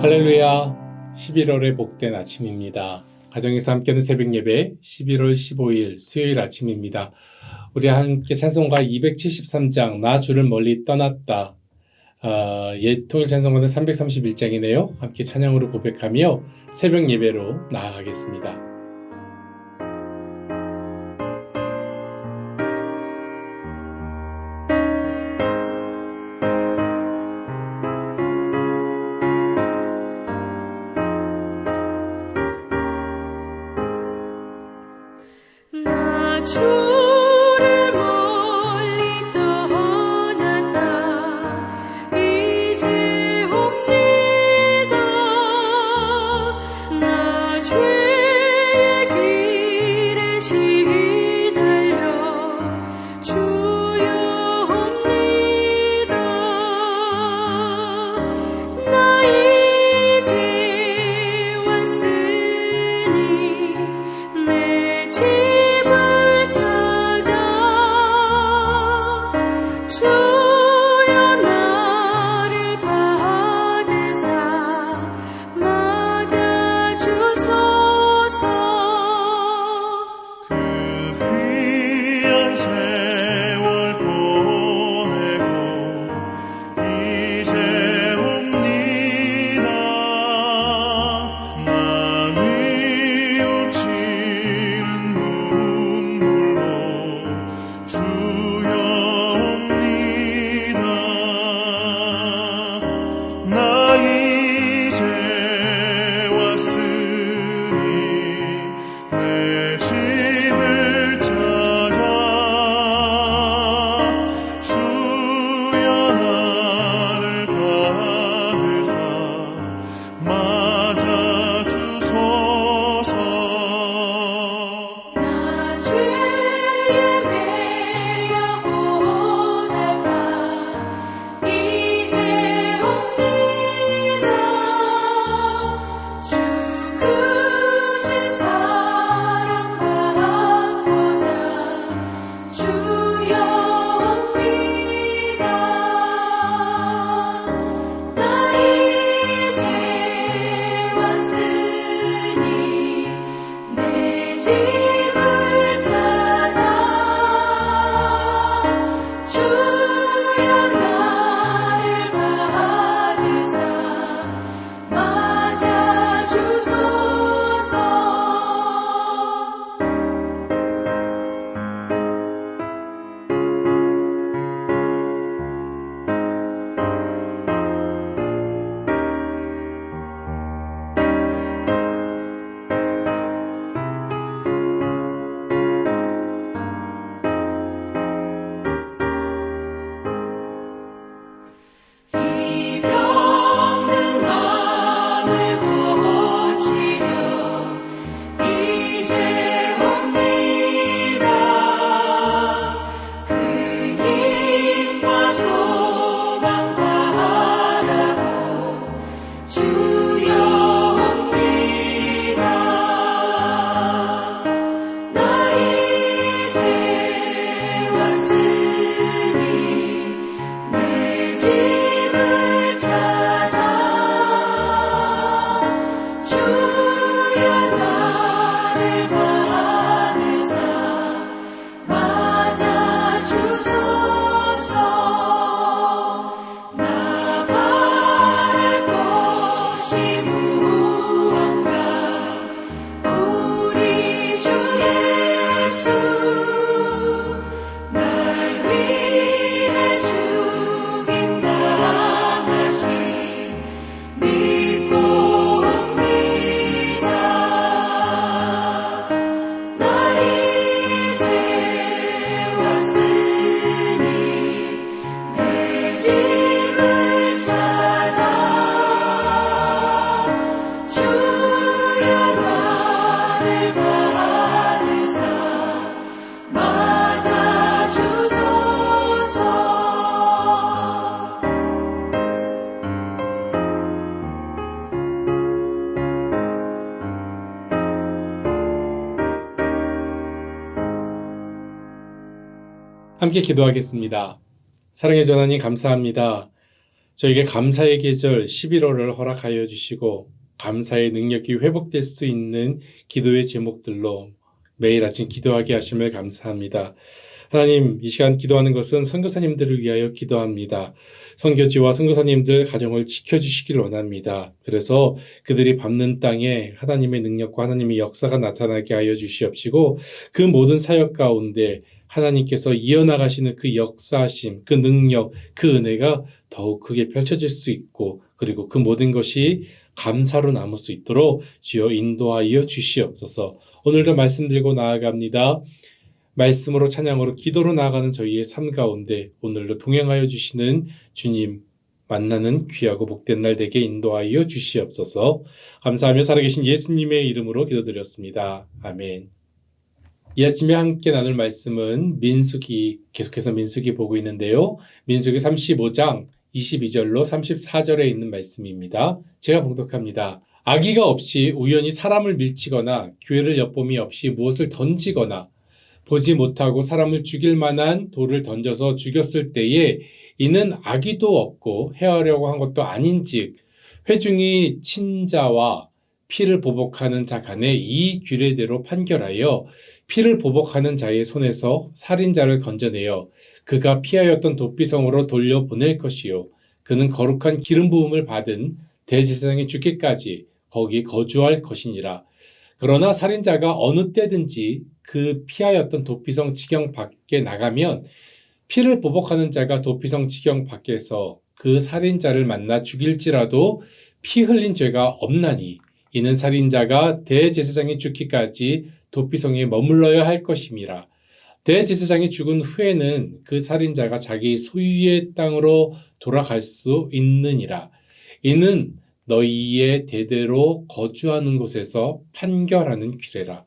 할렐루야. 11월의 복된 아침입니다. 가정에서 함께하는 새벽 예배 11월 15일 수요일 아침입니다. 우리 함께 찬송가 273장 나 주를 멀리 떠났다. 통일 찬송가는 331장이네요. 함께 찬양으로 고백하며 새벽 예배로 나아가겠습니다. 주를 멀리 떠났다 이제 옵니다. 나 죄의 길에 시달려 주여 옵니다. 나 이제 왔으니 내 집을 찾아 주여 나를 받으사 맞아 주소서. 그 귀한 세월 보내고 이제 옵니다. 난 뉘우치는 눈물로 주여 옵니다. 나 이제 왔으니 내 집을 찾아 주여 나를 받으사 맞아 주소서. 나 죄에 매여 고달파 이제 옵니다. 주 크신 사랑 받고자 주여 옵니다. 나 이제 왔으니 내 집을 찾아 주여 나를 받으사 맞아 주소서. 이 병든 맘을 고치려 이제 옵니다. 그 힘과 소망 바라고 주여 옵니다. 나 이제 왔으니 내 집을 찾아 주여 나를 받으사 맞아 주소서. 나 바랄 것이 무언가 우리 주 예수 날 위해 죽임 당하신 믿고 옵니다. 나 이제 왔으니 내 집을 찾아 주여 나를 받으사 맞아 주소서. 함께 기도하겠습니다. 사랑의 전하님 감사합니다. 저에게 감사의 계절 11월을 허락하여 주시고 감사의 능력이 회복될 수 있는 기도의 제목들로 매일 아침 기도하게 하심을 감사합니다. 하나님, 이 시간 기도하는 것은 선교사님들을 위하여 기도합니다. 선교지와 선교사님들 가정을 지켜주시길 원합니다. 그래서 그들이 밟는 땅에 하나님의 능력과 하나님의 역사가 나타나게 하여 주시옵시고 그 모든 사역 가운데 하나님께서 이어나가시는 그 역사하심, 그 능력, 그 은혜가 더욱 크게 펼쳐질 수 있고 그리고 그 모든 것이 감사로 남을 수 있도록 주여 인도하여 주시옵소서. 오늘도 말씀 들고 나아갑니다. 말씀으로 찬양으로 기도로 나아가는 저희의 삶 가운데 오늘도 동행하여 주시는 주님 만나는 귀하고 복된 날 되게 인도하여 주시옵소서. 감사하며 살아계신 예수님의 이름으로 기도드렸습니다. 아멘. 이 아침에 함께 나눌 말씀은 민수기, 계속해서 민수기 보고 있는데요. 민수기 35장 22절로 34절에 있는 말씀입니다. 제가 봉독합니다. 악의가 없이 우연히 사람을 밀치거나 기회를 엿봄이 없이 무엇을 던지거나 보지 못하고 사람을 죽일 만한 돌을 던져서 죽였을 때에 이는 악의도 없고 해하려고 한 것도 아닌즉 회중이 친자와 피를 보복하는 자 간에 이 규례대로 판결하여 피를 보복하는 자의 손에서 살인자를 건져내어 그가 피하였던 도피성으로 돌려보낼 것이요 그는 거룩한 기름 부음을 받은 대제사장이 죽기까지 거기 거주할 것이니라. 그러나 살인자가 어느 때든지 그 피하였던 도피성 지경 밖에 나가면 피를 보복하는 자가 도피성 지경 밖에서 그 살인자를 만나 죽일지라도 피 흘린 죄가 없나니 이는 살인자가 대제사장이 죽기까지 도피성에 머물러야 할 것임이라. 대제사장이 죽은 후에는 그 살인자가 자기 소유의 땅으로 돌아갈 수 있느니라. 이는 너희의 대대로 거주하는 곳에서 판결하는 규례라.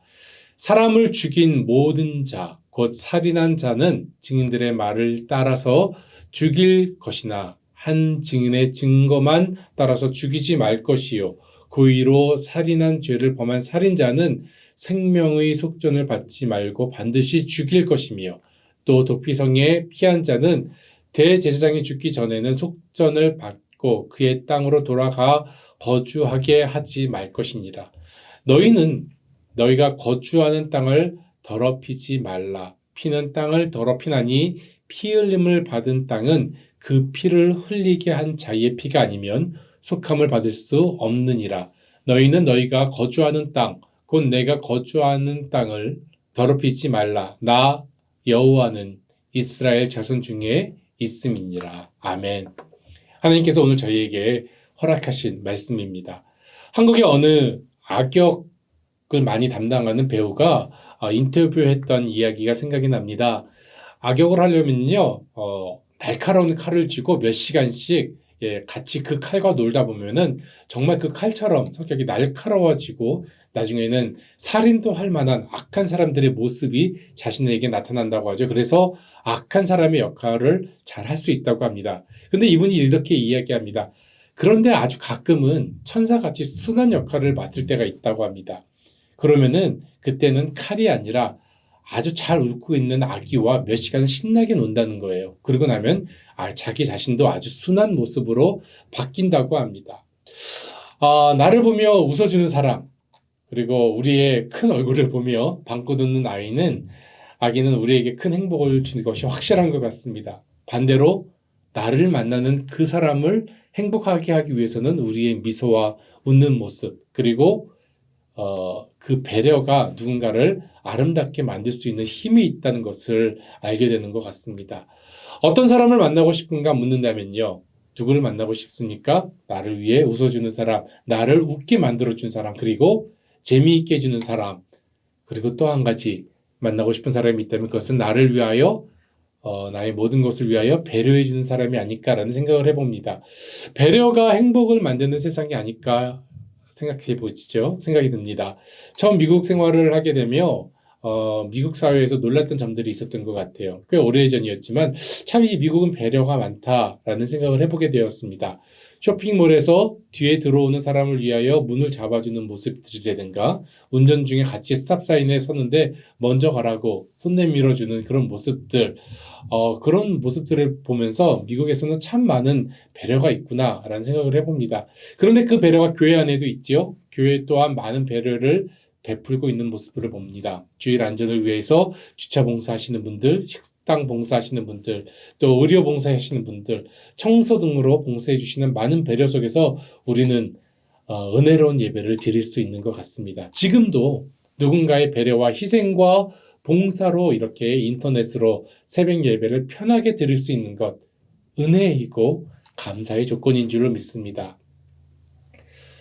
사람을 죽인 모든 자, 곧 살인한 자는 증인들의 말을 따라서 죽일 것이나 한 증인의 증거만 따라서 죽이지 말 것이요. 고의로 살인한 죄를 범한 살인자는 생명의 속전을 받지 말고 반드시 죽일 것이며 또 도피성에 피한 자는 대제사장이 죽기 전에는 속전을 받고 그의 땅으로 돌아가 거주하게 하지 말 것이니라. 너희는 너희가 거주하는 땅을 더럽히지 말라. 피는 땅을 더럽히나니 피 흘림을 받은 땅은 그 피를 흘리게 한 자의 피가 아니면 속함을 받을 수 없느니라. 너희는 너희가 거주하는 땅, 곧 내가 거주하는 땅을 더럽히지 말라. 나 여호와는 이스라엘 자손 중에 있음이니라. 아멘. 하나님께서 오늘 저희에게 허락하신 말씀입니다. 한국의 어느 악역을 많이 담당하는 배우가 인터뷰했던 이야기가 생각이 납니다. 악역을 하려면요, 날카로운 칼을 쥐고 몇 시간씩 같이 그 칼과 놀다 보면은 정말 그 칼처럼 성격이 날카로워지고 나중에는 살인도 할 만한 악한 사람들의 모습이 자신에게 나타난다고 하죠. 그래서 악한 사람의 역할을 잘 할 수 있다고 합니다. 근데 이분이 이렇게 이야기합니다. 그런데 아주 가끔은 천사같이 순한 역할을 맡을 때가 있다고 합니다. 그러면은 그때는 칼이 아니라 아주 잘 웃고 있는 아기와 몇 시간 신나게 논다는 거예요. 그러고 나면 자기 자신도 아주 순한 모습으로 바뀐다고 합니다. 나를 보며 웃어주는 사람, 그리고 우리의 큰 얼굴을 보며 방긋 웃는 아기는 우리에게 큰 행복을 주는 것이 확실한 것 같습니다. 반대로 나를 만나는 그 사람을 행복하게 하기 위해서는 우리의 미소와 웃는 모습, 그리고 그 배려가 누군가를 아름답게 만들 수 있는 힘이 있다는 것을 알게 되는 것 같습니다. 어떤 사람을 만나고 싶은가 묻는다면요. 누구를 만나고 싶습니까? 나를 위해 웃어주는 사람, 나를 웃게 만들어준 사람, 그리고 재미있게 해주는 사람, 그리고 또 한 가지 만나고 싶은 사람이 있다면 그것은 나를 위하여 나의 모든 것을 위하여 배려해주는 사람이 아닐까라는 생각을 해봅니다. 배려가 행복을 만드는 세상이 아닐까 생각해 보시죠. 생각이 듭니다. 처음 미국 생활을 하게 되며 미국 사회에서 놀랐던 점들이 있었던 것 같아요. 꽤 오래전이었지만 참 이 미국은 배려가 많다라는 생각을 해보게 되었습니다. 쇼핑몰에서 뒤에 들어오는 사람을 위하여 문을 잡아주는 모습들이라든가 운전 중에 같이 스탑사인에 서는데 먼저 가라고 손 내밀어주는 그런 모습들, 그런 모습들을 보면서 미국에서는 참 많은 배려가 있구나라는 생각을 해봅니다. 그런데 그 배려가 교회 안에도 있지요. 교회 또한 많은 배려를 베풀고 있는 모습을 봅니다. 주일 안전을 위해서 주차 봉사하시는 분들, 식당 봉사하시는 분들, 또 의료 봉사하시는 분들, 청소 등으로 봉사해 주시는 많은 배려 속에서 우리는 은혜로운 예배를 드릴 수 있는 것 같습니다. 지금도 누군가의 배려와 희생과 봉사로 이렇게 인터넷으로 새벽 예배를 편하게 드릴 수 있는 것, 은혜이고 감사의 조건인 줄로 믿습니다.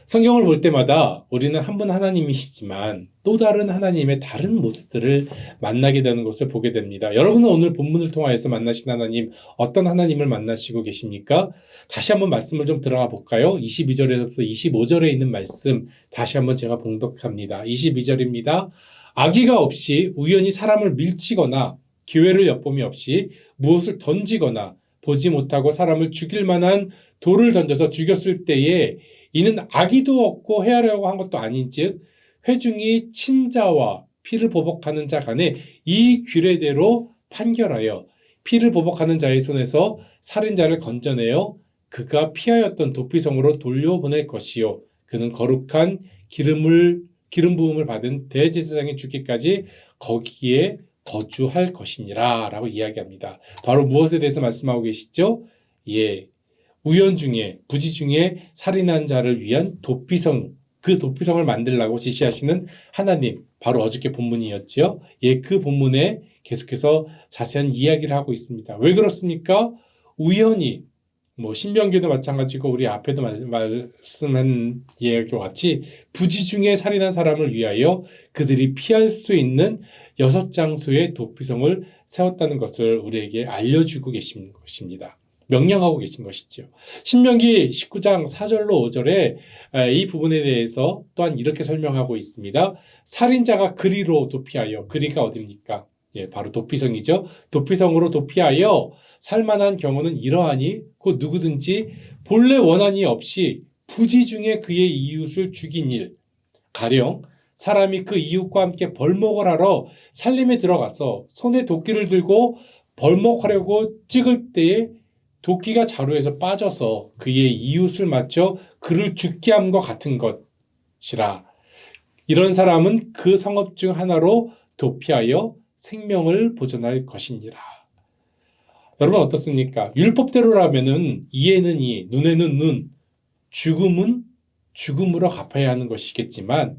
성경을 볼 때마다 우리는 한 분 하나님이시지만 또 다른 하나님의 다른 모습들을 만나게 되는 것을 보게 됩니다. 여러분은 오늘 본문을 통하여서 만나신 하나님, 어떤 하나님을 만나시고 계십니까? 다시 한번 말씀을 좀 들어가 볼까요? 22절에서부터 25절에 있는 말씀 다시 한번 제가 봉독합니다. 22절입니다. 악의가 없이 우연히 사람을 밀치거나 기회를 엿봄이 없이 무엇을 던지거나 보지 못하고 사람을 죽일 만한 돌을 던져서 죽였을 때에 이는 악의도 없고 해하려고 한 것도 아닌즉 회중이 친자와 피를 보복하는 자 간에 이 규례대로 판결하여 피를 보복하는 자의 손에서 살인자를 건져내어 그가 피하였던 도피성으로 돌려보낼 것이요 그는 거룩한 기름 부음을 받은 대제사장이 죽기까지 거기에 거주할 것이니라 라고 이야기합니다. 바로 무엇에 대해서 말씀하고 계시죠? 우연 중에 부지 중에 살인한 자를 위한 도피성, 그 도피성을 만들라고 지시하시는 하나님, 바로 어저께 본문이었죠. 그 본문에 계속해서 자세한 이야기를 하고 있습니다. 왜 그렇습니까? 우연히 신명기도 마찬가지고 우리 앞에도 말씀한 이야기와 같이 부지 중에 살인한 사람을 위하여 그들이 피할 수 있는 6장소의 도피성을 세웠다는 것을 우리에게 알려주고 계신 것입니다. 명령하고 계신 것이죠. 신명기 19장 4절로 5절에 이 부분에 대해서 또한 이렇게 설명하고 있습니다. 살인자가 그리로 도피하여, 그리가 어디입니까? 바로 도피성이죠. 도피성으로 도피하여 살만한 경우는 이러하니 곧 누구든지 본래 원한이 없이 부지 중에 그의 이웃을 죽인 일, 가령 사람이 그 이웃과 함께 벌목을 하러 살림에 들어가서 손에 도끼를 들고 벌목하려고 찍을 때에 도끼가 자루에서 빠져서 그의 이웃을 맞춰 그를 죽게 함과 같은 것이라. 이런 사람은 그 성업 중 하나로 도피하여 생명을 보존할 것이니라. 여러분 어떻습니까? 율법대로라면은 이에는 이, 눈에는 눈, 죽음은 죽음으로 갚아야 하는 것이겠지만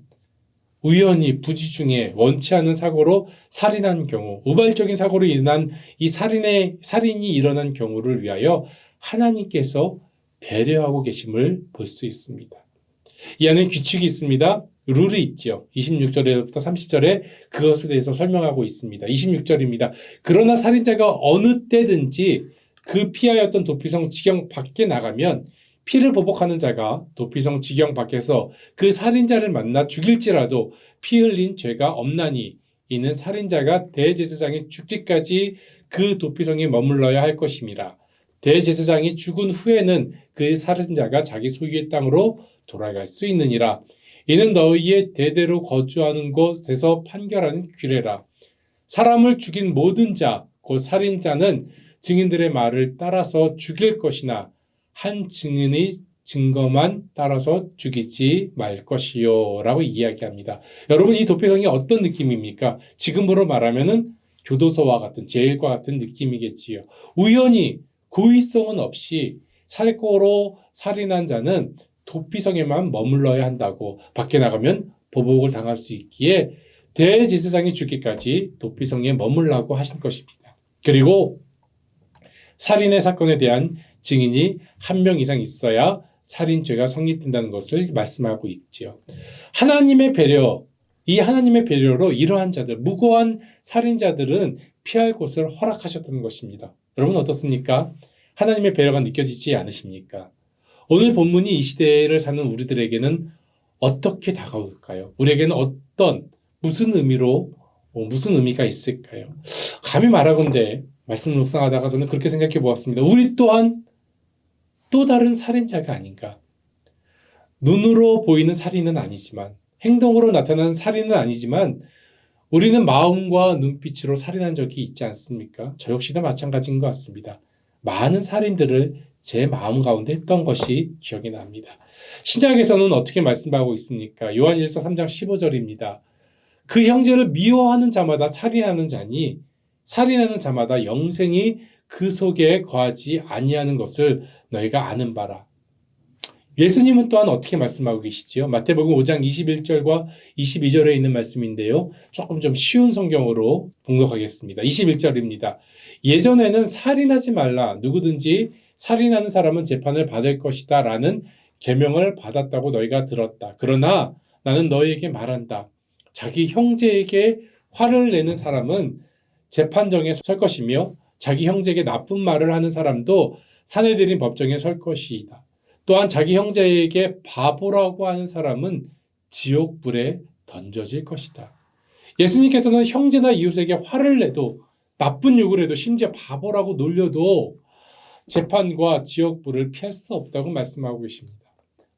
우연히 부지 중에 원치 않은 사고로 살인한 경우, 우발적인 사고로 인한 이 살인이 일어난 경우를 위하여 하나님께서 배려하고 계심을 볼 수 있습니다. 이 안에 규칙이 있습니다. 룰이 있죠. 26절부터 30절에 그것에 대해서 설명하고 있습니다. 26절입니다. 그러나 살인자가 어느 때든지 그 피하였던 도피성 지경 밖에 나가면 피를 보복하는 자가 도피성 지경 밖에서 그 살인자를 만나 죽일지라도 피 흘린 죄가 없나니 이는 살인자가 대제사장이 죽기까지 그 도피성에 머물러야 할 것임이라. 대제사장이 죽은 후에는 그 살인자가 자기 소유의 땅으로 돌아갈 수 있느니라. 이는 너희의 대대로 거주하는 곳에서 판결하는 규례라. 사람을 죽인 모든 자, 곧 살인자는 증인들의 말을 따라서 죽일 것이나 한 증인의 증거만 따라서 죽이지 말 것이요 라고 이야기합니다. 여러분 이 도피성이 어떤 느낌입니까? 지금으로 말하면은 교도소와 같은 제일과 같은 느낌이겠지요. 우연히 고의성은 없이 살고로 살인한 자는 도피성에만 머물러야 한다고, 밖에 나가면 보복을 당할 수 있기에 대제사장이 죽기까지 도피성에 머물라고 하신 것입니다. 그리고 살인의 사건에 대한 증인이 1명 이상 있어야 살인죄가 성립된다는 것을 말씀하고 있죠. 하나님의 배려, 이 하나님의 배려로 이러한 자들, 무고한 살인자들은 피할 곳을 허락하셨다는 것입니다. 여러분 어떻습니까? 하나님의 배려가 느껴지지 않으십니까? 오늘 본문이 이 시대를 사는 우리들에게는 어떻게 다가올까요? 우리에게는 무슨 의미가 있을까요? 감히 말하건대 말씀 묵상하다가 저는 그렇게 생각해 보았습니다. 우리 또한 또 다른 살인자가 아닌가. 눈으로 보이는 살인은 아니지만, 행동으로 나타나는 살인은 아니지만, 우리는 마음과 눈빛으로 살인한 적이 있지 않습니까? 저 역시도 마찬가지인 것 같습니다. 많은 살인들을 제 마음 가운데 했던 것이 기억이 납니다. 신약에서는 어떻게 말씀하고 있습니까? 요한일서 3장 15절입니다. 그 형제를 미워하는 자마다 살인하는 자니 살인하는 자마다 영생이 그 속에 거하지 아니하는 것을 너희가 아는 바라. 예수님은 또한 어떻게 말씀하고 계시지요? 마태복음 5장 21절과 22절에 있는 말씀인데요. 조금 좀 쉬운 성경으로 봉독하겠습니다. 21절입니다. 예전에는 살인하지 말라. 누구든지 살인하는 사람은 재판을 받을 것이다. 라는 계명을 받았다고 너희가 들었다. 그러나 나는 너희에게 말한다. 자기 형제에게 화를 내는 사람은 재판정에 설 것이며 자기 형제에게 나쁜 말을 하는 사람도 사내들인 법정에 설 것이다. 또한 자기 형제에게 바보라고 하는 사람은 지옥불에 던져질 것이다. 예수님께서는 형제나 이웃에게 화를 내도 나쁜 욕을 해도 심지어 바보라고 놀려도 재판과 지옥불을 피할 수 없다고 말씀하고 계십니다.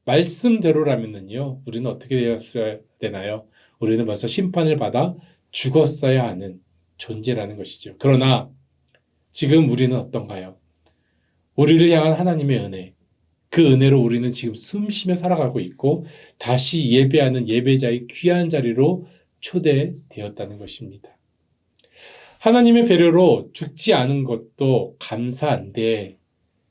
말씀대로라면요, 우리는 어떻게 되었어야 되나요? 우리는 벌써 심판을 받아 죽었어야 하는 존재라는 것이죠. 그러나 지금 우리는 어떤가요? 우리를 향한 하나님의 은혜, 그 은혜로 우리는 지금 숨쉬며 살아가고 있고 다시 예배하는 예배자의 귀한 자리로 초대되었다는 것입니다. 하나님의 배려로 죽지 않은 것도 감사한데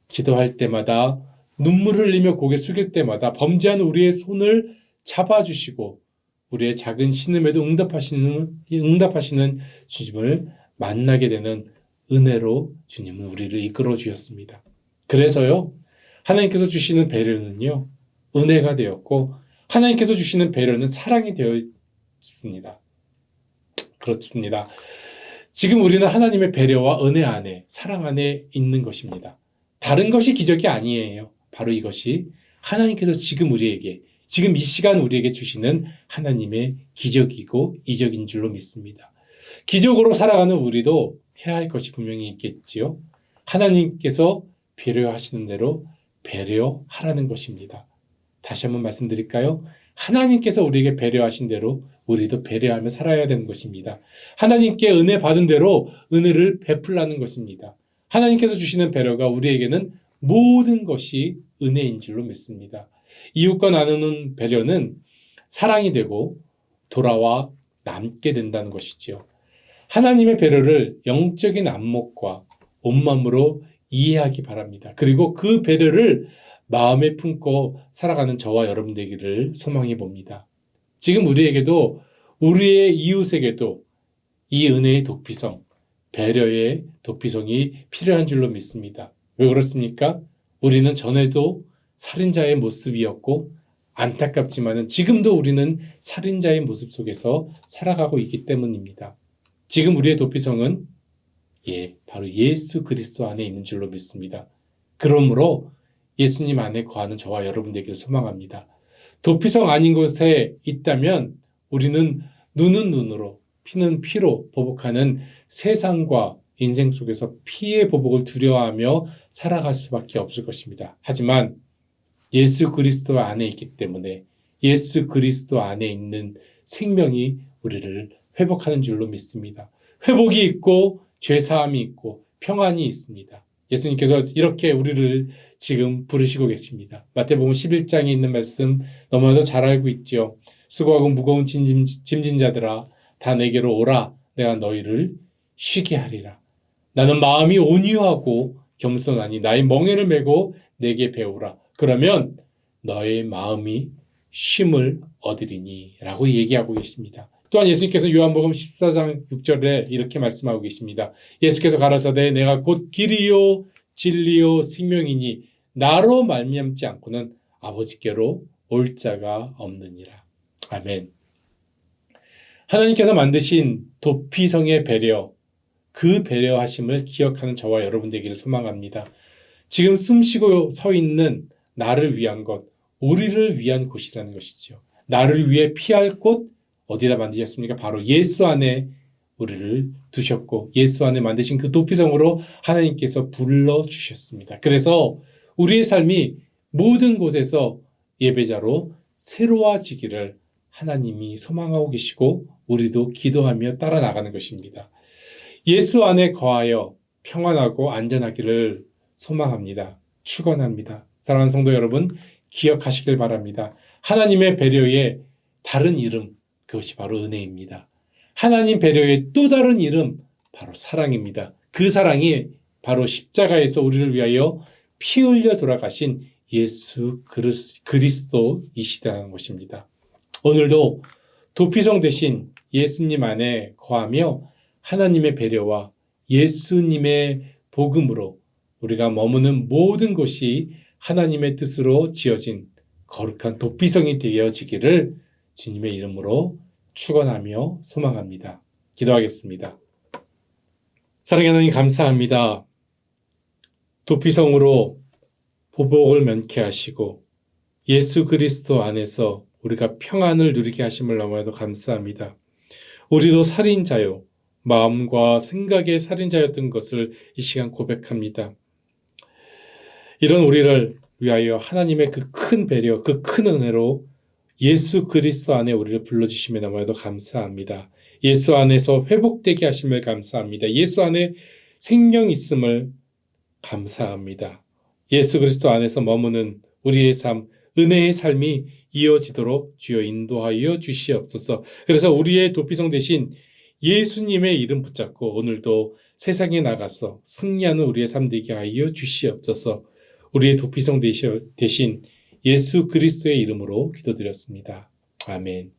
기도할 때마다 눈물을 흘리며 고개 숙일 때마다 범죄한 우리의 손을 잡아주시고 우리의 작은 신음에도 응답하시는 주님을 만나게 되는 은혜로 주님은 우리를 이끌어 주셨습니다. 그래서요, 하나님께서 주시는 배려는요, 은혜가 되었고 하나님께서 주시는 배려는 사랑이 되었습니다. 그렇습니다. 지금 우리는 하나님의 배려와 은혜 안에, 사랑 안에 있는 것입니다. 다른 것이 기적이 아니에요. 바로 이것이 하나님께서 지금 우리에게, 지금 이 시간 우리에게 주시는 하나님의 기적이고 이적인 줄로 믿습니다. 기적으로 살아가는 우리도 해야 할 것이 분명히 있겠지요. 하나님께서 배려하시는 대로 배려하라는 것입니다. 다시 한번 말씀드릴까요? 하나님께서 우리에게 배려하신 대로 우리도 배려하며 살아야 되는 것입니다. 하나님께 은혜 받은 대로 은혜를 베풀라는 것입니다. 하나님께서 주시는 배려가 우리에게는 모든 것이 은혜인 줄로 믿습니다. 이웃과 나누는 배려는 사랑이 되고 돌아와 남게 된다는 것이지요. 하나님의 배려를 영적인 안목과 온 마음으로 이해하기 바랍니다. 그리고 그 배려를 마음에 품고 살아가는 저와 여러분 되기를 소망해 봅니다. 지금 우리에게도 우리의 이웃에게도 이 은혜의 도피성, 배려의 도피성이 필요한 줄로 믿습니다. 왜 그렇습니까? 우리는 전에도 살인자의 모습이었고 안타깝지만은 지금도 우리는 살인자의 모습 속에서 살아가고 있기 때문입니다. 지금 우리의 도피성은 바로 예수 그리스도 안에 있는 줄로 믿습니다. 그러므로 예수님 안에 거하는 저와 여러분 되기를 소망합니다. 도피성 아닌 곳에 있다면 우리는 눈은 눈으로, 피는 피로 보복하는 세상과 인생 속에서 피의 보복을 두려워하며 살아갈 수밖에 없을 것입니다. 하지만 예수 그리스도 안에 있기 때문에 예수 그리스도 안에 있는 생명이 우리를 회복하는 줄로 믿습니다. 회복이 있고 죄사함이 있고 평안이 있습니다. 예수님께서 이렇게 우리를 지금 부르시고 계십니다. 마태복음 11장에 있는 말씀 너무나도 잘 알고 있죠. 수고하고 무거운 짐진 자들아 다 내게로 오라. 내가 너희를 쉬게 하리라. 나는 마음이 온유하고 겸손하니 나의 멍에를 메고 내게 배우라. 그러면 너의 마음이 쉼을 얻으리니 라고 얘기하고 계십니다. 또한 예수님께서 요한복음 14장 6절에 이렇게 말씀하고 계십니다. 예수께서 가라사대 내가 곧 길이요 진리요 생명이니 나로 말미암지 않고는 아버지께로 올 자가 없느니라. 아멘. 하나님께서 만드신 도피성의 배려, 그 배려하심을 기억하는 저와 여러분 되기를 소망합니다. 지금 숨쉬고 서 있는 나를 위한 것, 우리를 위한 곳이라는 것이죠. 나를 위해 피할 곳 어디다 만드셨습니까? 바로 예수 안에 우리를 두셨고 예수 안에 만드신 그 도피성으로 하나님께서 불러주셨습니다. 그래서 우리의 삶이 모든 곳에서 예배자로 새로워지기를 하나님이 소망하고 계시고 우리도 기도하며 따라 나가는 것입니다. 예수 안에 거하여 평안하고 안전하기를 소망합니다. 축원합니다. 사랑하는 성도 여러분, 기억하시길 바랍니다. 하나님의 배려의 다른 이름, 그것이 바로 은혜입니다. 하나님 배려의 또 다른 이름, 바로 사랑입니다. 그 사랑이 바로 십자가에서 우리를 위하여 피 흘려 돌아가신 예수 그리스도이시라는 것입니다. 오늘도 도피성 대신 예수님 안에 거하며 하나님의 배려와 예수님의 복음으로 우리가 머무는 모든 곳이 하나님의 뜻으로 지어진 거룩한 도피성이 되어지기를 주님의 이름으로 축원하며 소망합니다. 기도하겠습니다. 사랑하는 하나님 감사합니다. 도피성으로 보복을 면케 하시고 예수 그리스도 안에서 우리가 평안을 누리게 하심을 너무나도 감사합니다. 우리도 살인자요, 마음과 생각의 살인자였던 것을 이 시간 고백합니다. 이런 우리를 위하여 하나님의 그 큰 배려, 그 큰 은혜로 예수 그리스도 안에 우리를 불러주시며 너무나도 감사합니다. 예수 안에서 회복되게 하심을 감사합니다. 예수 안에 생명 있음을 감사합니다. 예수 그리스도 안에서 머무는 우리의 삶, 은혜의 삶이 이어지도록 주여 인도하여 주시옵소서. 그래서 우리의 도피성 대신 예수님의 이름 붙잡고 오늘도 세상에 나가서 승리하는 우리의 삶 되게 하여 주시옵소서. 우리의 도피성 대신 예수 그리스도의 이름으로 기도드렸습니다. 아멘.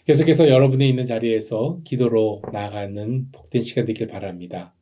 계속해서 여러분이 있는 자리에서 기도로 나아가는 복된 시간 되길 바랍니다.